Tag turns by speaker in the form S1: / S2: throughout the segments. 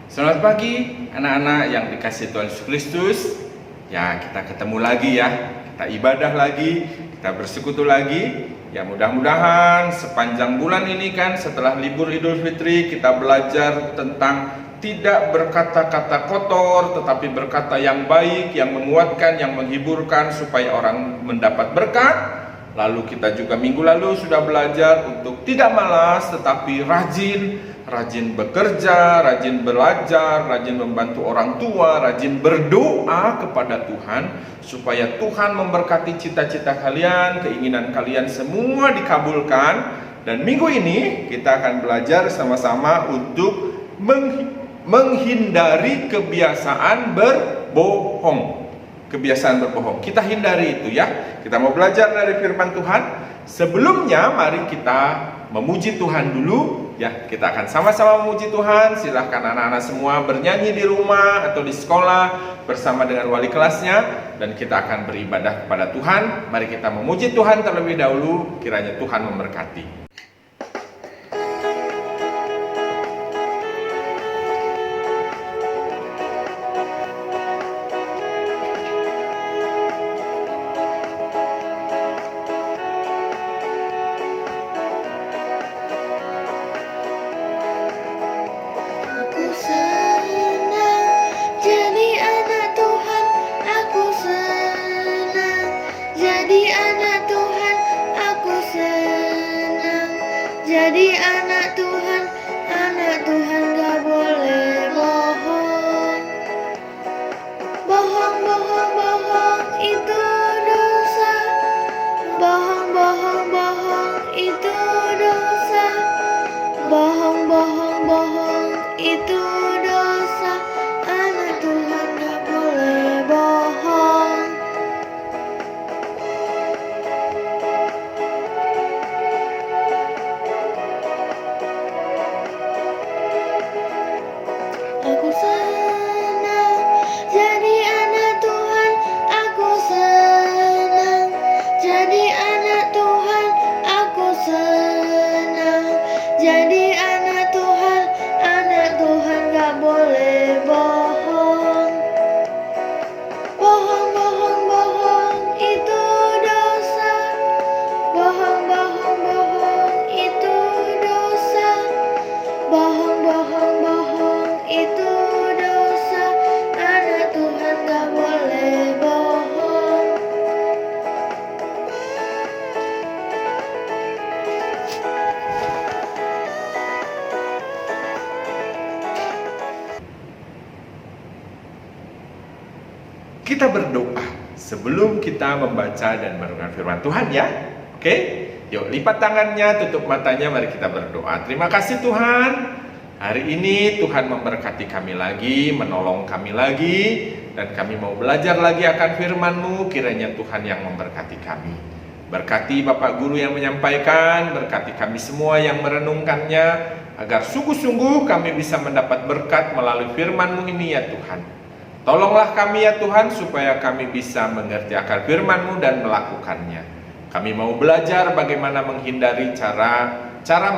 S1: Selamat pagi anak-anak yang dikasihi Tuhan Yesus Kristus. Ya, kita ketemu lagi ya. Kita ibadah lagi, kita bersekutu lagi. Ya, mudah-mudahan sepanjang bulan ini kan setelah libur Idul Fitri kita belajar tentang tidak berkata-kata kotor, tetapi berkata yang baik, yang menguatkan, yang menghiburkan supaya orang mendapat berkat. Lalu kita juga minggu lalu sudah belajar untuk tidak malas tetapi rajin bekerja, rajin belajar, rajin membantu orang tua, rajin berdoa kepada Tuhan supaya Tuhan memberkati cita-cita kalian, keinginan kalian semua dikabulkan. Dan minggu ini kita akan belajar sama-sama untuk menghindari kebiasaan berbohong. Kebiasaan berbohong, kita hindari itu ya. Kita mau belajar dari firman Tuhan. Sebelumnya mari kita memuji Tuhan dulu ya. Kita akan sama-sama memuji Tuhan. Silahkan anak-anak semua bernyanyi di rumah atau di sekolah bersama dengan wali kelasnya, dan kita akan beribadah kepada Tuhan. Mari kita memuji Tuhan terlebih dahulu, kiranya Tuhan memberkati.
S2: Jadi anak Tuhan gak boleh bohong. Bohong itu dosa. Bohong itu dosa. Bohong itu dosa. Anak Tuhan gak boleh bohong. Aku senang jadi anak Tuhan, aku senang jadi anak Tuhan, aku senang jadi anak Tuhan gak boleh bohong. Bohong itu dosa. Bohong itu dosa. Bohong itu dosa. Anak Tuhan gak boleh bohong.
S1: Kita berdoa sebelum kita membaca dan merenungkan firman Tuhan ya. Oke? Yuk lipat tangannya, tutup matanya, mari kita berdoa. Terima kasih Tuhan. Hari ini Tuhan memberkati kami lagi, menolong kami lagi, dan kami mau belajar lagi akan firman-Mu. Kiranya Tuhan yang memberkati kami. Berkati Bapak Guru yang menyampaikan, berkati kami semua yang merenungkannya, agar sungguh-sungguh kami bisa mendapat berkat melalui firman-Mu ini ya Tuhan. Tolonglah kami ya Tuhan supaya kami bisa mengerjakan firman-Mu dan melakukannya. Kami mau belajar bagaimana menghindari cara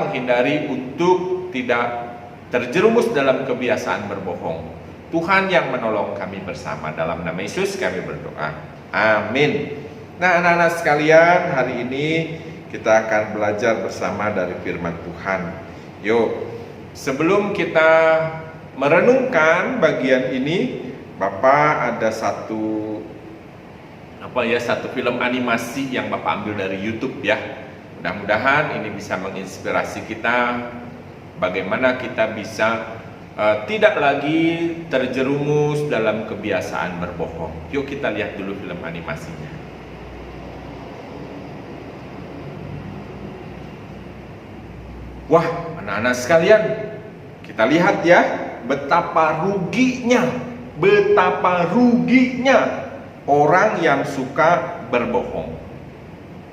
S1: menghindari untuk tidak terjerumus dalam kebiasaan berbohong. Tuhan yang menolong kami bersama. Dalam nama Yesus kami berdoa. Amin. Nah anak-anak sekalian, hari ini kita akan belajar bersama dari firman Tuhan. Yuk, sebelum kita merenungkan bagian ini, Bapak ada satu film animasi yang Bapak ambil dari YouTube ya. Mudah-mudahan ini bisa menginspirasi kita bagaimana kita bisa tidak lagi terjerumus dalam kebiasaan berbohong. Yuk kita lihat dulu film animasinya. Wah, anak-anak sekalian, kita lihat ya betapa ruginya orang yang suka berbohong.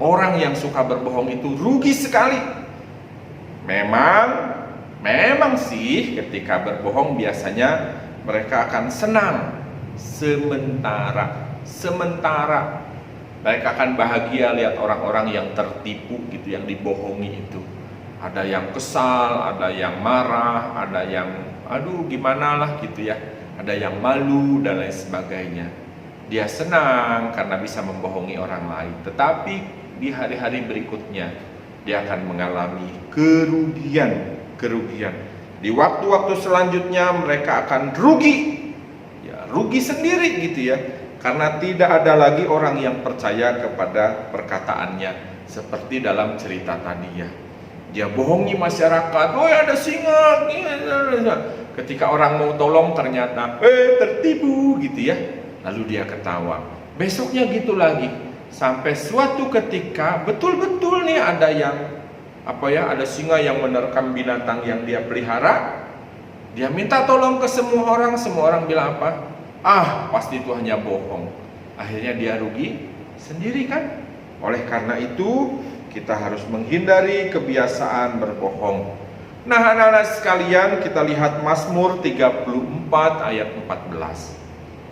S1: Orang yang suka berbohong itu rugi sekali. Memang sih ketika berbohong biasanya mereka akan senang sementara. Mereka akan bahagia lihat orang-orang yang tertipu gitu, yang dibohongi itu. Ada yang kesal, ada yang marah, ada yang aduh gimana lah gitu ya. Ada yang malu dan lain sebagainya. Dia senang karena bisa membohongi orang lain. Tetapi di hari-hari berikutnya dia akan mengalami kerugian. Di waktu-waktu selanjutnya mereka akan rugi. Ya, rugi sendiri gitu ya. Karena tidak ada lagi orang yang percaya kepada perkataannya. Seperti dalam cerita tadi ya. Dia bohongi masyarakat, oh ada singa. Ketika orang mau tolong ternyata tertipu gitu ya. Lalu dia ketawa. Besoknya gitu lagi. Sampai suatu ketika betul-betul nih ada yang ada singa yang menerkam binatang yang dia pelihara. Dia minta tolong ke semua orang bilang apa? Pasti itu hanya bohong. Akhirnya dia rugi sendiri kan? Oleh karena itu kita harus menghindari kebiasaan berbohong. Nah, anak-anak sekalian, kita lihat Mazmur 34 ayat 14.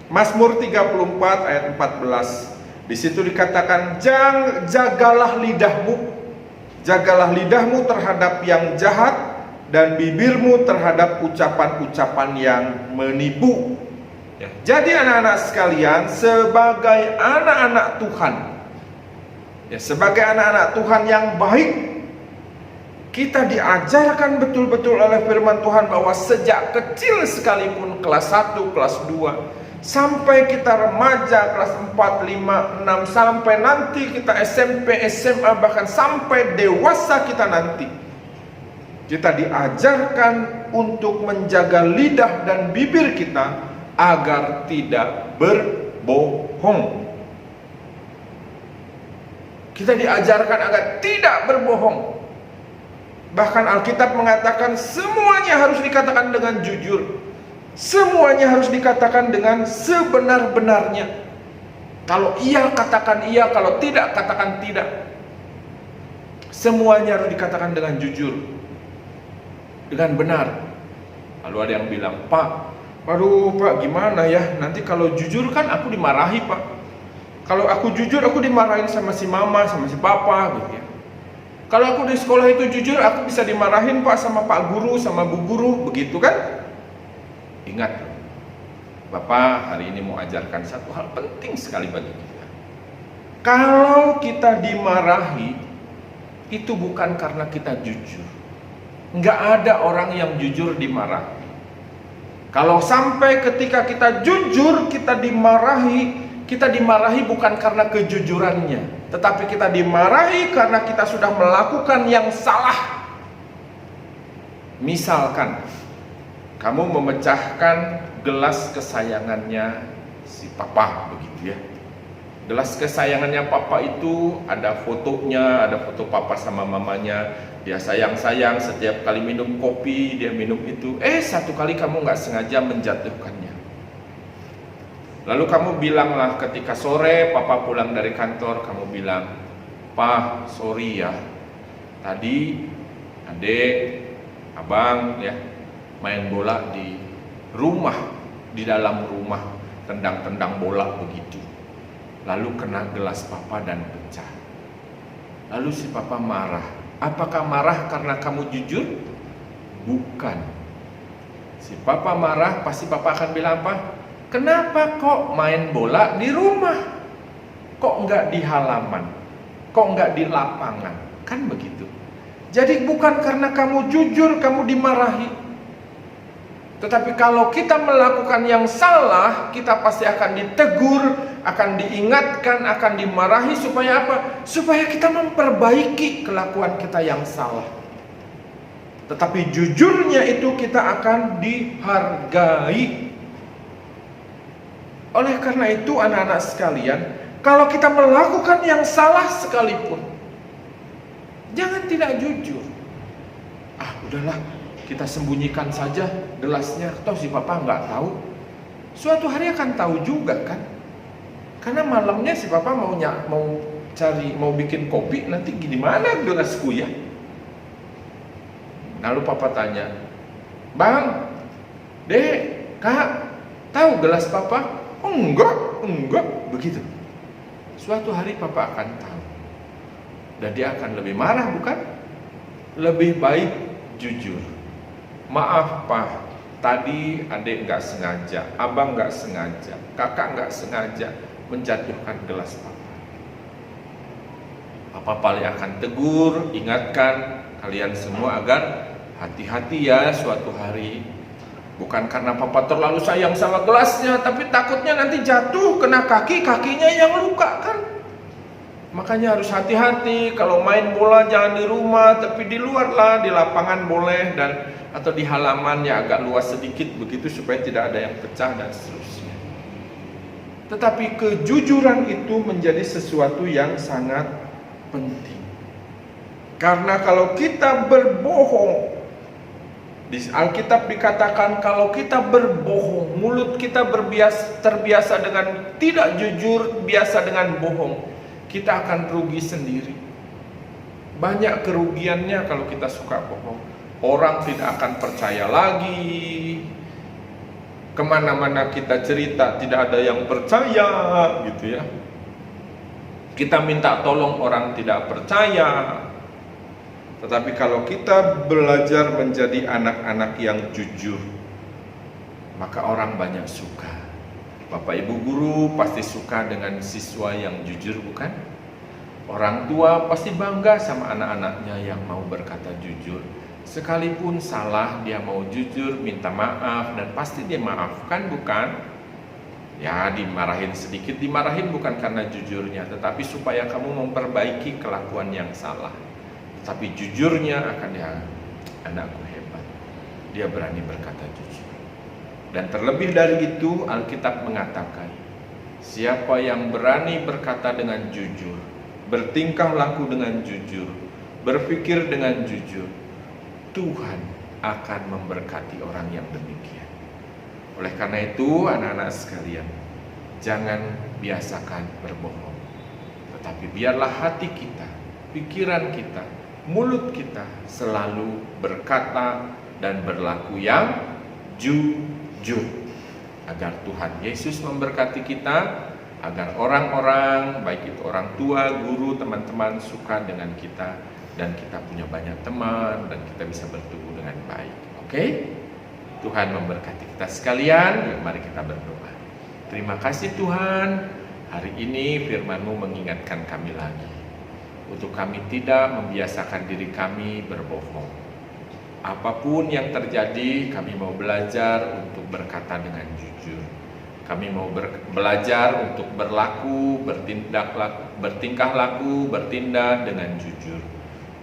S1: Mazmur 34 ayat 14. Di situ dikatakan, jagalah lidahmu terhadap yang jahat dan bibirmu terhadap ucapan-ucapan yang menipu. Ya, jadi anak-anak sekalian, sebagai anak-anak Tuhan, sebagai anak-anak Tuhan yang baik, kita diajarkan betul-betul oleh firman Tuhan bahwa sejak kecil sekalipun, kelas 1, kelas 2, sampai kita remaja kelas 4, 5, 6, sampai nanti kita SMP, SMA, bahkan sampai dewasa kita nanti, kita diajarkan untuk menjaga lidah dan bibir kita agar tidak berbohong. Kita diajarkan agar tidak berbohong. Bahkan Alkitab mengatakan semuanya harus dikatakan dengan jujur. Semuanya harus dikatakan dengan sebenar-benarnya. Kalau iya katakan iya, kalau tidak katakan tidak. Semuanya harus dikatakan dengan jujur, dengan benar. Lalu ada yang bilang, Pak, waduh Pak gimana ya, nanti kalau jujur kan aku dimarahi Pak. Kalau aku jujur aku dimarahin sama si mama, sama si papa gitu ya. Kalau aku di sekolah itu jujur aku bisa dimarahin Pak sama Pak Guru, sama Bu Guru, begitu kan? Ingat, Bapak hari ini mau ajarkan satu hal penting sekali bagi kita. Kalau kita dimarahi, itu bukan karena kita jujur. Nggak ada orang yang jujur dimarahi. Kalau sampai ketika kita jujur, kita dimarahi bukan karena kejujurannya, tetapi kita dimarahi karena kita sudah melakukan yang salah. Misalkan kamu memecahkan gelas kesayangannya si papa, begitu ya. Gelas kesayangannya papa itu ada fotonya, ada foto papa sama mamanya. Dia sayang-sayang, setiap kali minum kopi dia minum itu. Satu kali kamu nggak sengaja menjatuhkannya. Lalu kamu bilanglah ketika sore papa pulang dari kantor, kamu bilang, "Pa, sorry ya, tadi adek, abang ya main bola di rumah, di dalam rumah, tendang-tendang bola begitu. Lalu kena gelas papa dan pecah." Lalu si papa marah. Apakah marah karena kamu jujur? Bukan. Si papa marah, pasti papa akan bilang apa? Kenapa kok main bola di rumah? Kok enggak di halaman? Kok enggak di lapangan? Kan begitu. Jadi bukan karena kamu jujur kamu dimarahi. Tetapi kalau kita melakukan yang salah, kita pasti akan ditegur, akan diingatkan, akan dimarahi. Supaya apa? Supaya kita memperbaiki kelakuan kita yang salah. Tetapi jujurnya itu kita akan dihargai. Oleh karena itu anak-anak sekalian, kalau kita melakukan yang salah sekalipun, jangan tidak jujur. Udahlah, kita sembunyikan saja gelasnya, toh si papa nggak tahu. Suatu hari akan tahu juga kan. Karena malamnya si papa mau bikin kopi, nanti gimana gelasku ya? Lalu papa tanya, "Bang, Dek, Kak, tahu gelas papa?" Enggak, begitu. Suatu hari papa akan tahu. Dan dia akan lebih marah, bukan? Lebih baik jujur. "Maaf Pak, tadi adik nggak sengaja, abang nggak sengaja, kakak nggak sengaja menjatuhkan gelas papa. Papa paling akan tegur, ingatkan kalian semua agar hati-hati ya suatu hari. Bukan karena papa terlalu sayang sama gelasnya, tapi takutnya nanti jatuh kena kakinya yang luka kan. Makanya harus hati-hati, kalau main bola jangan di rumah, tapi di luar lah, di lapangan boleh, dan atau di halaman yang agak luas sedikit begitu supaya tidak ada yang pecah dan seterusnya. Tetapi kejujuran itu menjadi sesuatu yang sangat penting. Karena kalau kita berbohong, di Alkitab dikatakan kalau kita berbohong, mulut kita terbiasa dengan tidak jujur, biasa dengan bohong, kita akan rugi sendiri. Banyak kerugiannya kalau kita suka bohong. Orang tidak akan percaya lagi. Kemana-mana kita cerita tidak ada yang percaya, gitu ya. Kita minta tolong orang tidak percaya. Tetapi kalau kita belajar menjadi anak-anak yang jujur, maka orang banyak suka. Bapak ibu guru pasti suka dengan siswa yang jujur, bukan? Orang tua pasti bangga sama anak-anaknya yang mau berkata jujur. Sekalipun salah dia mau jujur, minta maaf, dan pasti dia maafkan, bukan? Ya dimarahin sedikit, dimarahin bukan karena jujurnya, tetapi supaya kamu memperbaiki kelakuan yang salah. Tapi jujurnya akan dia, anakku hebat, dia berani berkata jujur. Dan terlebih dari itu, Alkitab mengatakan, siapa yang berani berkata dengan jujur, bertingkah laku dengan jujur, berpikir dengan jujur, Tuhan akan memberkati orang yang demikian. Oleh karena itu, anak-anak sekalian, jangan biasakan berbohong. Tetapi biarlah hati kita, pikiran kita, mulut kita selalu berkata dan berlaku yang jujur, agar Tuhan Yesus memberkati kita, agar orang-orang, baik itu orang tua, guru, teman-teman suka dengan kita, dan kita punya banyak teman, dan kita bisa bertumbuh dengan baik. Oke? Tuhan memberkati kita sekalian. Yuk, mari kita berdoa. Terima kasih Tuhan, hari ini firman-Mu mengingatkan kami lagi, untuk kami tidak membiasakan diri kami berbohong. Apapun yang terjadi, kami mau belajar untuk berkata dengan jujur. Kami mau belajar untuk berlaku, bertingkah laku, bertindak dengan jujur.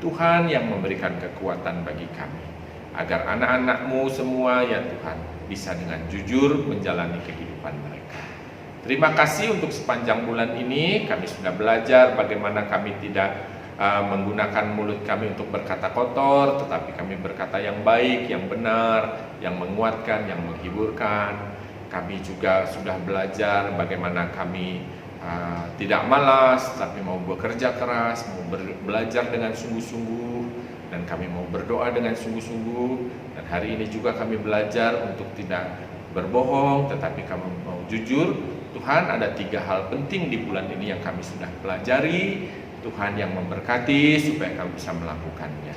S1: Tuhan yang memberikan kekuatan bagi kami, agar anak-anak-Mu semua ya Tuhan bisa dengan jujur menjalani kehidupan mereka. Terima kasih untuk sepanjang bulan ini kami sudah belajar bagaimana kami tidak menggunakan mulut kami untuk berkata kotor, tetapi kami berkata yang baik, yang benar, yang menguatkan, yang menghiburkan. Kami juga sudah belajar bagaimana kami tidak malas, tapi mau bekerja keras, mau belajar dengan sungguh-sungguh, dan kami mau berdoa dengan sungguh-sungguh. Dan hari ini juga kami belajar untuk tidak berbohong, tetapi kami mau jujur. Tuhan, ada 3 hal penting di bulan ini yang kami sudah pelajari. Tuhan yang memberkati supaya kami bisa melakukannya.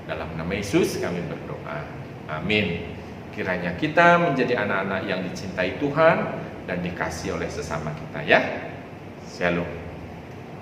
S1: Dalam nama Yesus kami berdoa. Amin. Kiranya kita menjadi anak-anak yang dicintai Tuhan dan dikasihi oleh sesama kita ya. Shalom.